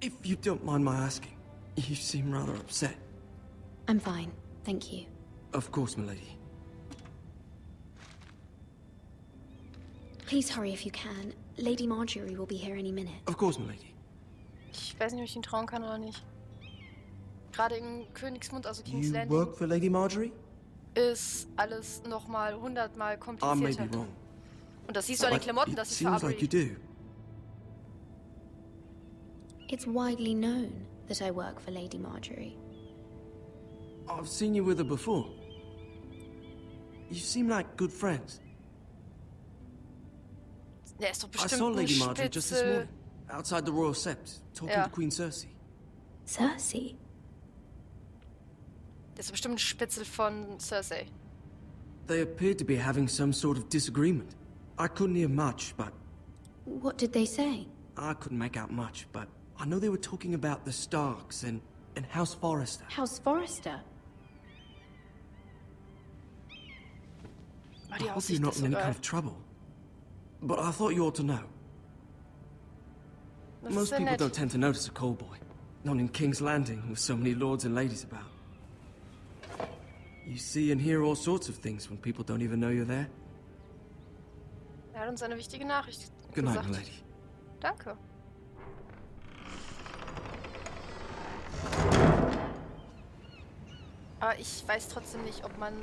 If you don't mind my asking, you seem rather upset. I'm fine, thank you. Of course, milady. Please hurry if you can. Lady Marjorie will be here any minute. Of course, milady. Ich weiß nicht, ob ich ihn trauen kann oder nicht. Gerade im Königsmund, also King's You Landing, work for Lady Marjorie? ist alles nochmal 100-mal I may komplizierter. be wrong. Und das siehst du an den But Klamotten, it das ist für seems like you Aubrey. do. It's widely known that I work for Lady Marjorie. I've seen you with her before. You seem like good friends. Der ist doch I bestimmt saw eine Lady Marjorie just this Spitze. morning, outside the royal sept, talking Ja. to Queen Cersei. Cersei? Der ist bestimmt ein Spitzel von Cersei. They appeared to be having some sort of disagreement. I couldn't hear much, but What did they say? I couldn't make out much, but I know they were talking about the Starks and House Forrester. House Forrester? Aber I die hope you're Aussicht not ist in any so kind geil. of trouble. But I thought you ought to know. Das ist Most sehr people nett. don't tend to notice a callboy. Not in King's Landing, with so many lords and ladies about. You see and hear all sorts of things when people don't even know you're there. Er hat uns eine wichtige Nachricht Good night, gesagt. milady. Danke. Aber ich weiß trotzdem nicht, ob man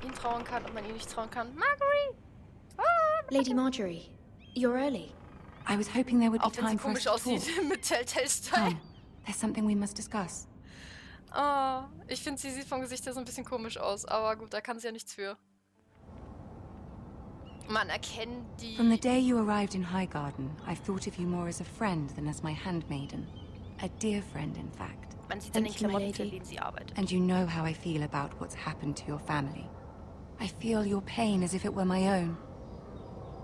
ihn trauen kann, ob man ihn nicht trauen kann. Marjorie! Lady Marjorie, you're early. I was hoping there would be Auch wenn sie time for us komisch to talk. aussieht mit Telltale-Style. Come, there's something we must discuss. Oh, ich finde, sie sieht vom Gesicht her so ein bisschen komisch aus. Aber gut, da kann sie ja nichts für. Man erkennt die... From the day you arrived in Highgarden, I've thought of you more as a friend than as my handmaiden. A dear friend, in fact. Man sieht an den Thank you, my Klamotten, für lady. wen sie arbeitet. And you know how I feel about what's happened to your family. I feel your pain as if it were my own.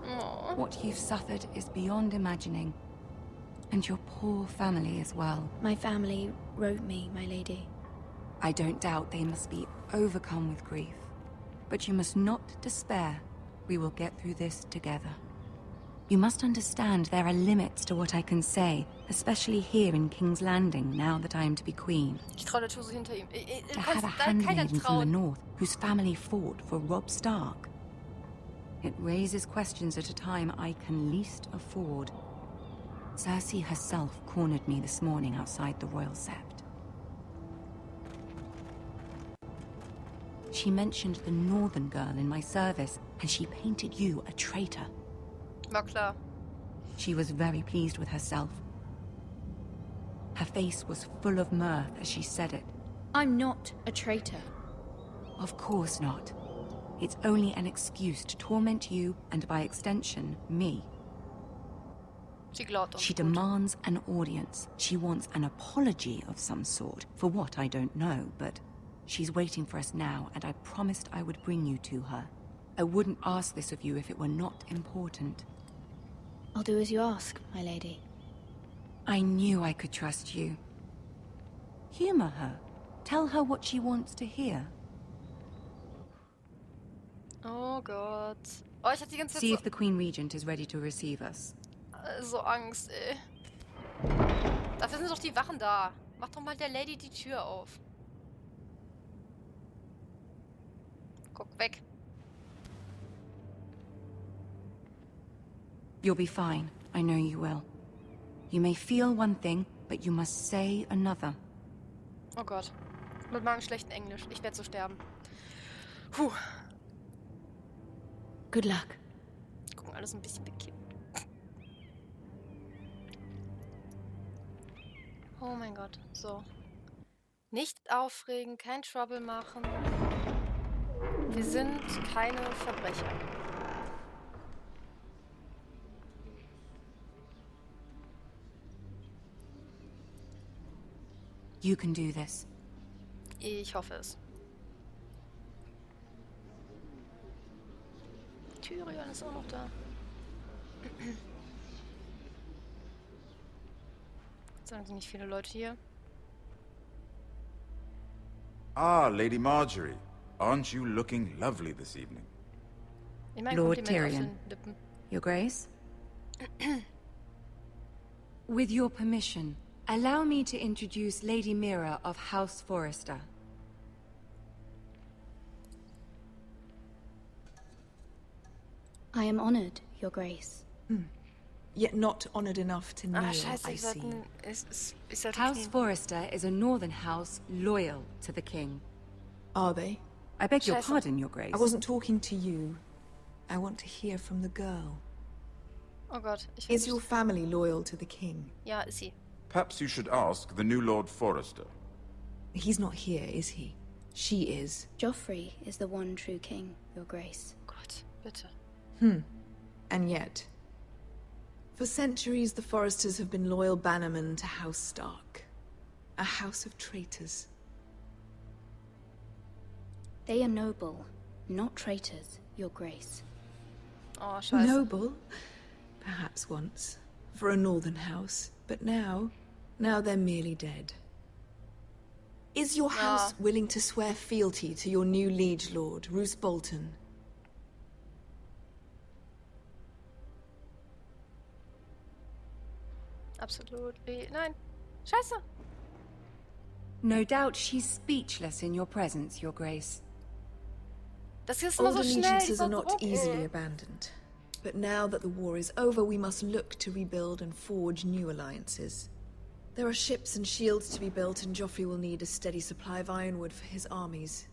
Oh. What you've suffered is beyond imagining. And your poor family as well. My family wrote me, my lady. I don't doubt they must be overcome with grief. But you must not despair. We will get through this together. You must understand there are limits to what I can say, especially here in King's Landing, now that I am to be queen. Ich traue der Tür so hinter ihm. To have a handmaiden from the north whose family fought for Robb Stark. It raises questions at a time I can least afford. Cersei herself cornered me this morning outside the royal sept. She mentioned the northern girl in my service, and she painted you a traitor. War klar. She was very pleased with herself. Her face was full of mirth as she said it. I'm not a traitor. Of course not. It's only an excuse to torment you, and by extension, me. Sie glaubt uns She gut. demands an audience. She wants an apology of some sort. For what, I don't know, but she's waiting for us now, and I promised I would bring you to her. I wouldn't ask this of you if it were not important. I'll do as you ask, my lady. I knew I could trust you. Humor her. Tell her what she wants to hear. Oh Gott. Oh, ich hatte die ganze Zeit See if the Queen Regent is ready to receive us. so Angst, ey. Dafür sind doch die Wachen da. Mach doch mal der Lady die Tür auf. Guck weg. You'll be fine. I know you will. You may feel one thing, but you must say another. Oh Gott. Mit meinem schlechten Englisch. Ich werde so sterben. Puh. Good luck. Gucken alles ein bisschen bekippt. Oh mein Gott. So. Nicht aufregen, kein Trouble machen. Wir sind keine Verbrecher. You can do this. Ich hoffe es. Tyrion ist auch noch da. Sagen Sie nicht viele Leute hier. Ah, Lady Marjorie. Aren't you looking lovely this evening? Ich meine, Lord Kompliment auf Tyrion. den Lippen. Your Grace? With your permission, Allow me to introduce Lady Mira of House Forrester. I am honored, Your Grace. Yet not honored enough to kneel, Ah, scheiße, I ich see. sollte... Ich sollte House knien. Forrester is a northern house loyal to the king. Are they? I beg your Scheiße. pardon, Your Grace. I wasn't talking to you. I want to hear from the girl. Oh Gott, ich will Is your nicht... family loyal to the king? Ja, ist sie. Perhaps you should ask the new Lord Forrester. He's not here, is he? She is. Joffrey is the one true king, Your Grace. Gott, bitte. And yet, for centuries the Forresters have been loyal bannermen to House Stark. A house of traitors. They are noble, not traitors, Your Grace. Oh, scheiße. Noble? Perhaps once. For a northern house. But now they're merely dead. Is your house willing to swear fealty to your new liege lord, Roose Bolton? Absolutely. Nein. Scheiße. No doubt she's speechless in your presence, Your Grace. Das hier ist immer Old so schnell. allegiances dieser are not Druck, easily ey. abandoned. But now that the war is over, we must look to rebuild and forge new alliances. There are ships and shields to be built, and Joffrey will need a steady supply of ironwood for his armies.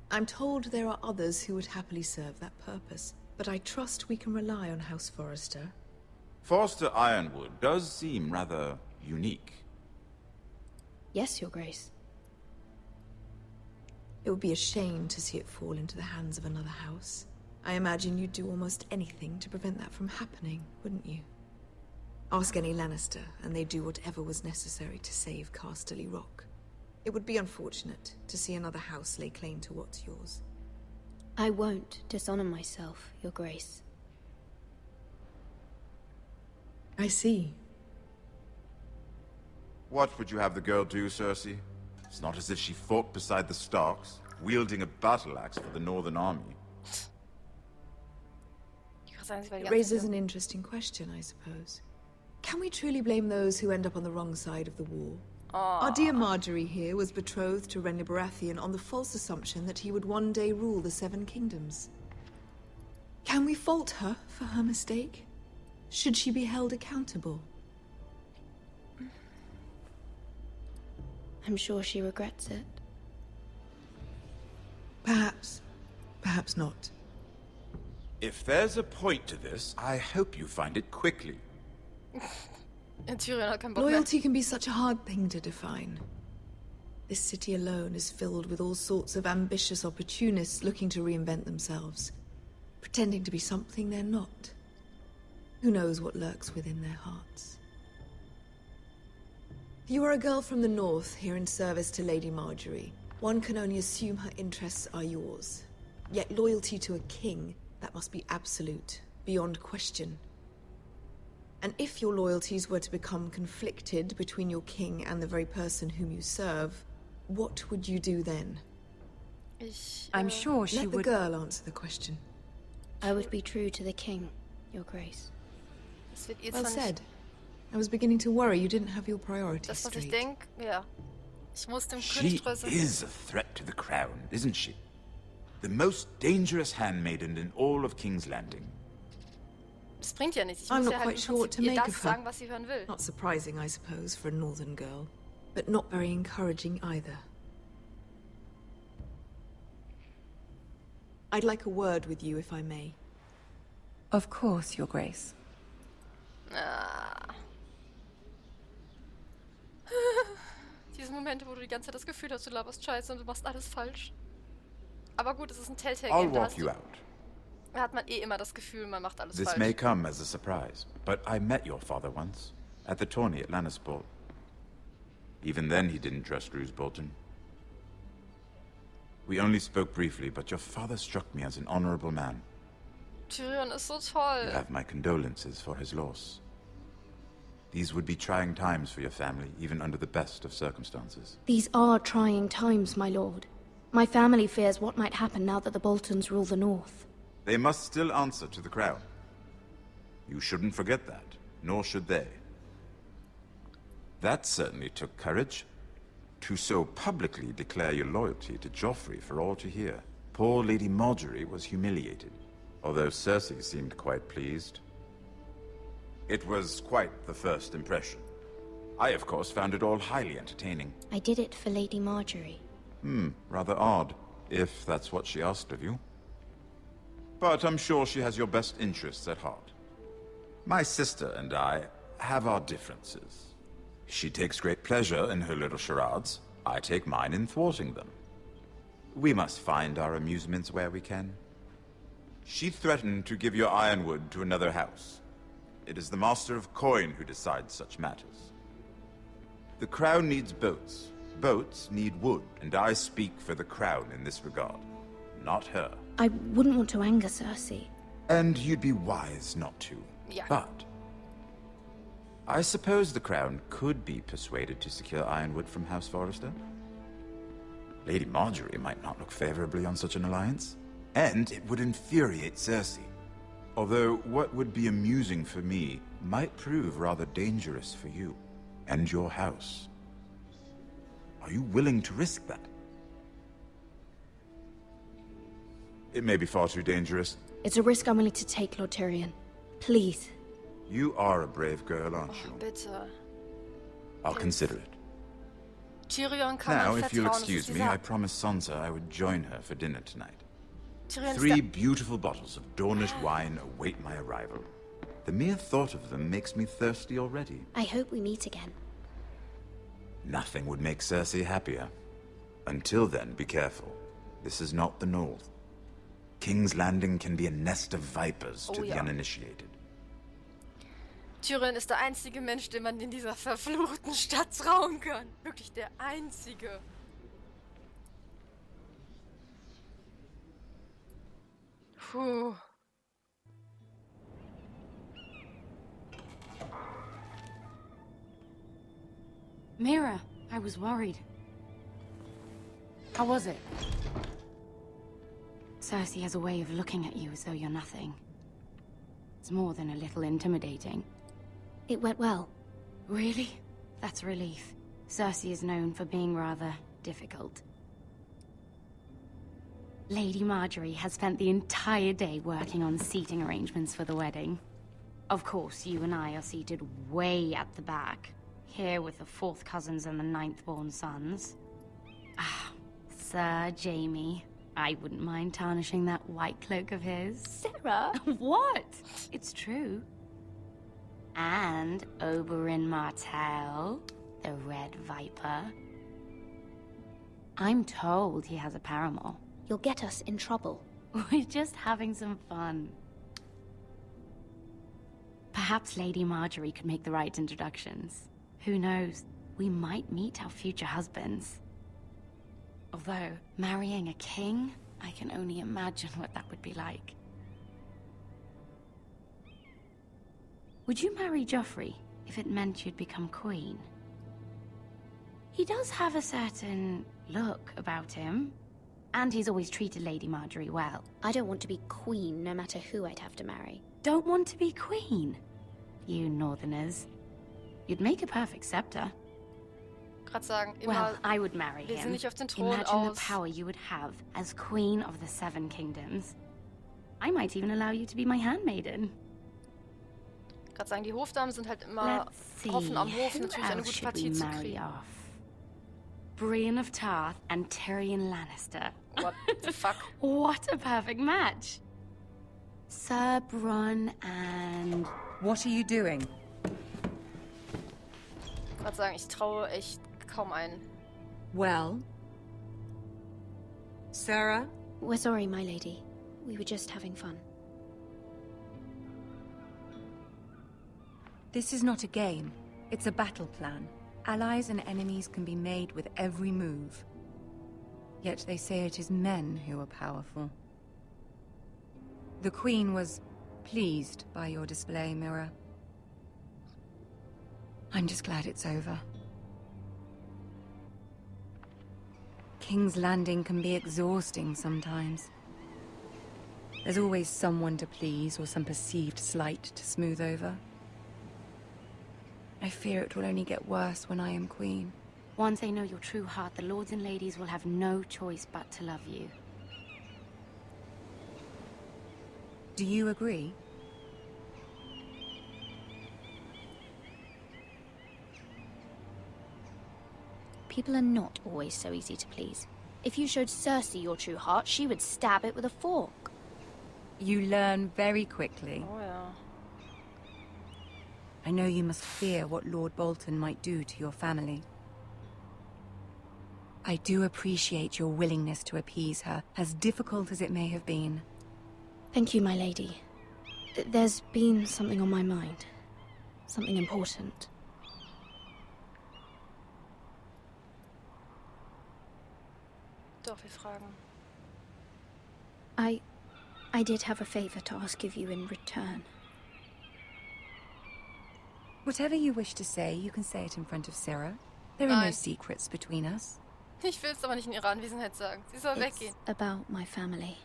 I'm told there are others who would happily serve that purpose, but I trust we can rely on House Forrester. Forster Ironwood does seem rather unique. Yes, Your Grace. It would be a shame to see it fall into the hands of another house. I imagine you'd do almost anything to prevent that from happening, wouldn't you? Ask any Lannister, and they'd do whatever was necessary to save Casterly Rock. It would be unfortunate to see another house lay claim to what's yours. I won't dishonor myself, Your Grace. I see. What would you have the girl do, Cersei? It's not as if she fought beside the Starks, wielding a battle axe for the Northern Army. Ich kann sagen, sie war die It ganze raises Zeit- an interesting question, I suppose. Can we truly blame those who end up on the wrong side of the war? Our dear Marjorie here was betrothed to Renly Baratheon on the false assumption that he would one day rule the Seven Kingdoms. Can we fault her for her mistake? Should she be held accountable? I'm sure she regrets it. Perhaps. Perhaps not. If there's a point to this, I hope you find it quickly. Tyrion hat keinen Bock mehr. Loyalty can be such a hard thing to define. This city alone is filled with all sorts of ambitious opportunists looking to reinvent themselves, pretending to be something they're not. Who knows what lurks within their hearts? You are a girl from the north, here in service to Lady Marjorie. One can only assume her interests are yours. Yet loyalty to a king, that must be absolute, beyond question. And if your loyalties were to become conflicted between your king and the very person whom you serve, what would you do then? I'm sure she Let the would... girl answer the question. I would be true to the king, Your Grace. Das wird ihr Well zwar nicht... said. I was beginning to worry you didn't have your priorities Das, was ich straight. denke, ja. Ich muss dem She König treu sein. is a threat to the crown, isn't she? The most dangerous handmaiden in all of King's Landing. Das bringt ja nichts. Ich I'm muss not ja halt quite im sure what Prinzip to ihr make das of her. sagen, was sie hören will. Not surprising, I suppose, for a northern girl, but not very encouraging either. I'd like a word with you, if I may. Of course, Your Grace. Ah. Diese Momente, wo du die ganze Zeit das Gefühl hast, du laberst Scheiße und du machst alles falsch. Aber gut, es ist ein I'll Telltale-Game, da walk you out. hat man eh immer das Gefühl, man macht alles This falsch. may come as a surprise, but I met your father once, at the tourney at Lannisport. Even then he didn't trust Roose Bolton. We only spoke briefly, but your father struck me as an honorable man. Tyrion ist so toll. You have my condolences for his loss. These would be trying times for your family, even under the best of circumstances. These are trying times, my lord. My family fears what might happen now that the Boltons rule the north. They must still answer to the crown. You shouldn't forget that, nor should they. That certainly took courage. To so publicly declare your loyalty to Joffrey for all to hear. Poor Lady Marjorie was humiliated, although Cersei seemed quite pleased. It was quite the first impression. I, of course, found it all highly entertaining. I did it for Lady Marjorie. Rather odd, if that's what she asked of you. But I'm sure she has your best interests at heart. My sister and I have our differences. She takes great pleasure in her little charades. I take mine in thwarting them. We must find our amusements where we can. She threatened to give your ironwood to another house. It is the Master of Coin who decides such matters. The Crown needs boats. Boats need wood, and I speak for the Crown in this regard, not her. I wouldn't want to anger Cersei. And you'd be wise not to. Yeah. But I suppose the Crown could be persuaded to secure ironwood from House Forrester. Lady Marjorie might not look favorably on such an alliance, and it would infuriate Cersei. Although what would be amusing for me might prove rather dangerous for you and your house. Are you willing to risk that? It may be far too dangerous. It's a risk I'm willing to take, Lord Tyrion. Please. You are a brave girl, aren't you? Bitte. I'll consider it. Tyrion kann Now, man if you'll vertrauen, das excuse ist me, dieser- I promised Sansa I would join her for dinner tonight. Tyrion ist 3 der... beautiful bottles of Dornish wine await my arrival. The mere thought of them makes me thirsty already. I hope we meet again. Nothing would make Cersei happier. Until then, be careful. This is not the North. King's Landing can be a nest of vipers to the ja. uninitiated. Tyrion ist der einzige Mensch, den man in dieser verfluchten Stadt trauen kann. Wirklich der einzige. Puh. Mira, I was worried. How was it? Cersei has a way of looking at you as though you're nothing. It's more than a little intimidating. It went well. Really? That's a relief. Cersei is known for being rather difficult. Lady Marjorie has spent the entire day working on seating arrangements for the wedding. Of course, you and I are seated way at the back, here with the 4th cousins and the 9th-born sons. Ah, Sir Jaime. I wouldn't mind tarnishing that white cloak of his. Sarah? What? It's true. And Oberyn Martell, the Red Viper. I'm told he has a paramour. You'll get us in trouble. We're just having some fun. Perhaps Lady Marjorie could make the right introductions. Who knows? We might meet our future husbands. Although, marrying a king, I can only imagine what that would be like. Would you marry Joffrey if it meant you'd become queen? He does have a certain look about him. And he's always treated Lady Marjorie well. I don't want to be queen, no matter who I'd have to marry. Don't want to be queen? You Northerners. You'd make a perfect scepter. Gerade sagen, immer, Well, I would marry wir sind him. nicht auf den Thron Imagine the aus. power you would have as Queen of the 7 Kingdoms. I might even allow you to be my handmaiden. Gerade sagen, die Hofdamen sind halt immer Let's see, offen am Hof, who natürlich eine else gute should Partie we zu marry kriegen. off? Brienne of Tarth and Tyrion Lannister. What the fuck? What a perfect match! Sir Bronn and... What are you doing? Gerade sagen, ich traue echt kaum einen. Well? Sarah? We're sorry, my lady. We were just having fun. This is not a game. It's a battle plan. Allies and enemies can be made with every move. Yet they say it is men who are powerful. The Queen was pleased by your display, Mira. I'm just glad it's over. King's Landing can be exhausting sometimes. There's always someone to please or some perceived slight to smooth over. I fear it will only get worse when I am queen. Once they know your true heart, the lords and ladies will have no choice but to love you. Do you agree? People are not always so easy to please. If you showed Cersei your true heart, she would stab it with a fork. You learn very quickly. Oh ja. I know you must fear what Lord Bolton might do to your family. I do appreciate your willingness to appease her, as difficult as it may have been. Thank you, my lady. There's been something on my mind. Something important. Doch, wir fragen. I did have a favor to ask of you in return. Whatever you wish to say, you can say it in front of Sarah. There are no Nein. secrets between us. Ich will es aber nicht in ihrer Anwesenheit sagen. Sie soll It's weggehen. about my family.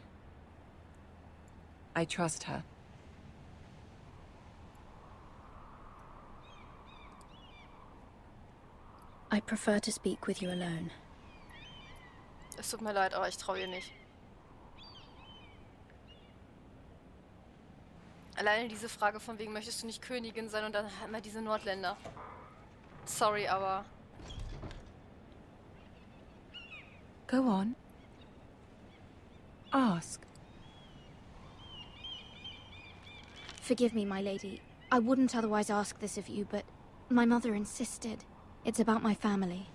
I trust her. I prefer to speak with you alone. Es tut mir leid, aber ich traue ihr nicht. Alleine diese Frage von wegen, möchtest du nicht Königin sein und dann immer diese Nordländer. Sorry, aber... Go on. Ask. Forgive me, my lady. I wouldn't otherwise ask this of you, but my mother insisted. It's about my family.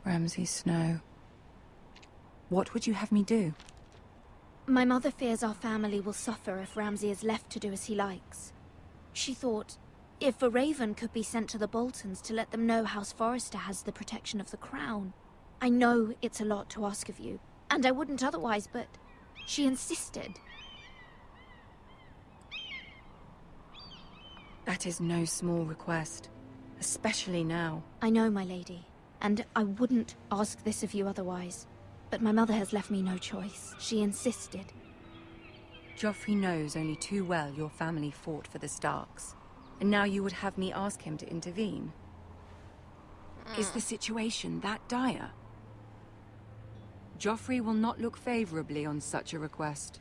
Ramsay Snow. What would you have me do? My mother fears our family will suffer if Ramsay is left to do as he likes. She thought, if a raven could be sent to the Boltons to let them know House Forrester has the protection of the crown. I know it's a lot to ask of you, and I wouldn't otherwise, but she insisted. That is no small request, especially now. I know, my lady, and I wouldn't ask this of you otherwise. But my mother has left me no choice. She insisted. Joffrey knows only too well your family fought for the Starks, and now you would have me ask him to intervene. Is the situation that dire? Joffrey will not look favorably on such a request.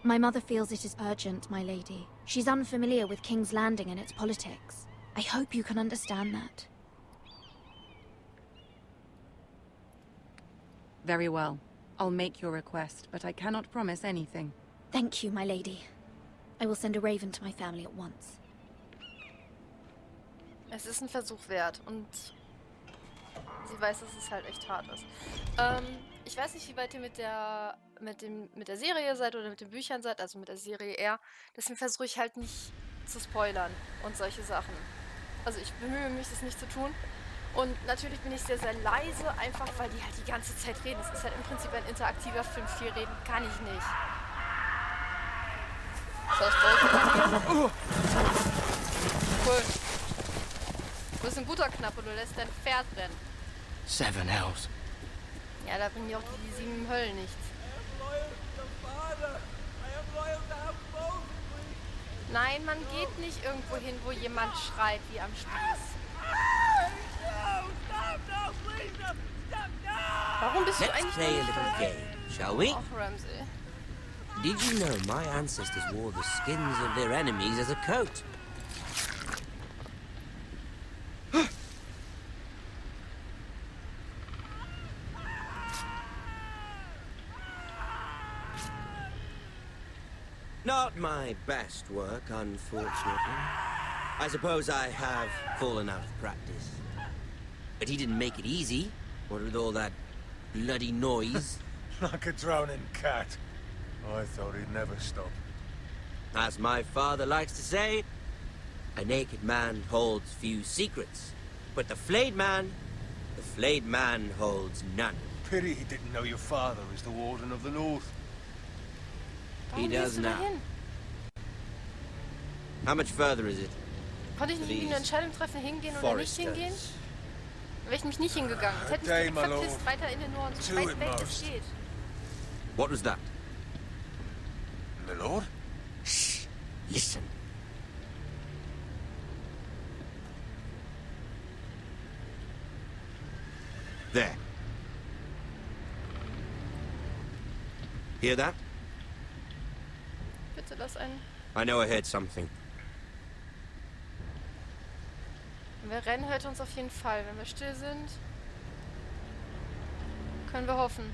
My mother feels it is urgent, my lady. She's unfamiliar with King's Landing and its politics. I hope you can understand that. Very well. I'll make your request, but I cannot promise anything. Thank you, my lady. I will send a raven to my family at once. Es ist ein Versuch wert und sie weiß, dass es halt echt hart ist. Ich weiß nicht, wie weit ihr mit der Serie seid oder mit den Büchern seid, also mit der Serie eher. Deswegen versuche ich halt nicht zu spoilern und solche Sachen. Also ich bemühe mich, das nicht zu tun. Und natürlich bin ich sehr, sehr leise, einfach weil die halt die ganze Zeit reden. Es ist halt im Prinzip ein interaktiver Film. Viel reden kann ich nicht. So, cool. Du bist ein guter Knappe, du lässt dein Pferd rennen. 7 Hells. Ja, da bringen die auch die 7 Höllen nichts. Nein, man geht nicht irgendwo hin, wo jemand schreit wie am Spieß. Warum bist du eigentlich play a little game, shall we? Ach, Ramsay. Did you know my ancestors wore the skins of their enemies as a coat? Not my best work, unfortunately. I suppose I have fallen out of practice. But he didn't make it easy, what with all that bloody noise. Like a drowning cat. I thought he'd never stop. As my father likes to say, a naked man holds few secrets. But the flayed man holds none. Pity he didn't know your father is the Warden of the North. He Warum does gehst du da now. hin? How much further is it? Konnte ich nicht irgendwie eine Entscheidung treffen, hingehen oder nicht hingehen? Forresters. Wäre ich mich nicht hingegangen. Jetzt hätte ich Day, direkt my lord. verpisst, weiter in den Norden, so Two weit at weg es most. geht. What was that? My lord? Shh! Listen. There. Hear that? Bitte lass einen. I know I heard something. Wenn wir rennen, hört uns auf jeden Fall. Wenn wir still sind, können wir hoffen.